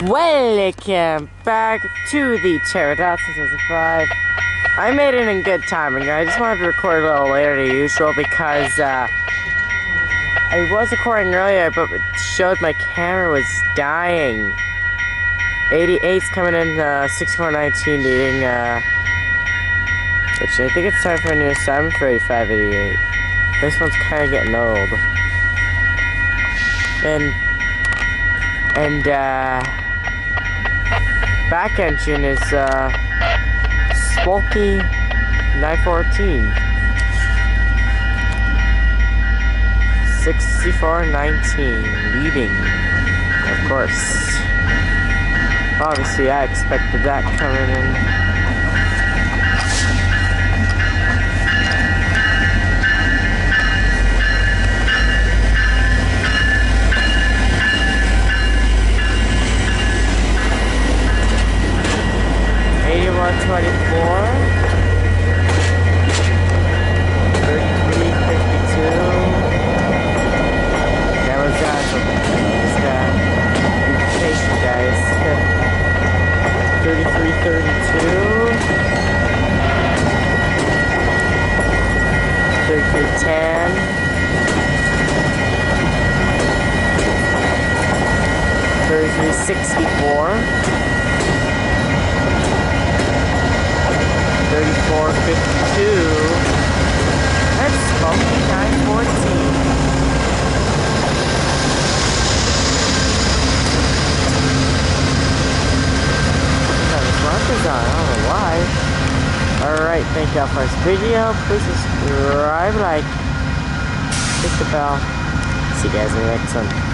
Welcome back to the Pterodactyl 2005. I made it in good timing. I just wanted to record a little later than usual because I was recording earlier, but it showed my camera was dying. 88's coming in, 6419 needing, which I think it's time for a new assignment for 8588. This one's kind of getting old. And back engine is smoky 914 6419 leading, of course. Obviously I expected that coming in. 24, 3352. That was just be patient, guys. 3332. 3310. 3364. 3452. That's smoky 914. Markers on, I don't know why. Alright, thank y'all for this video. Please subscribe, like, hit the bell. See you guys in the next one.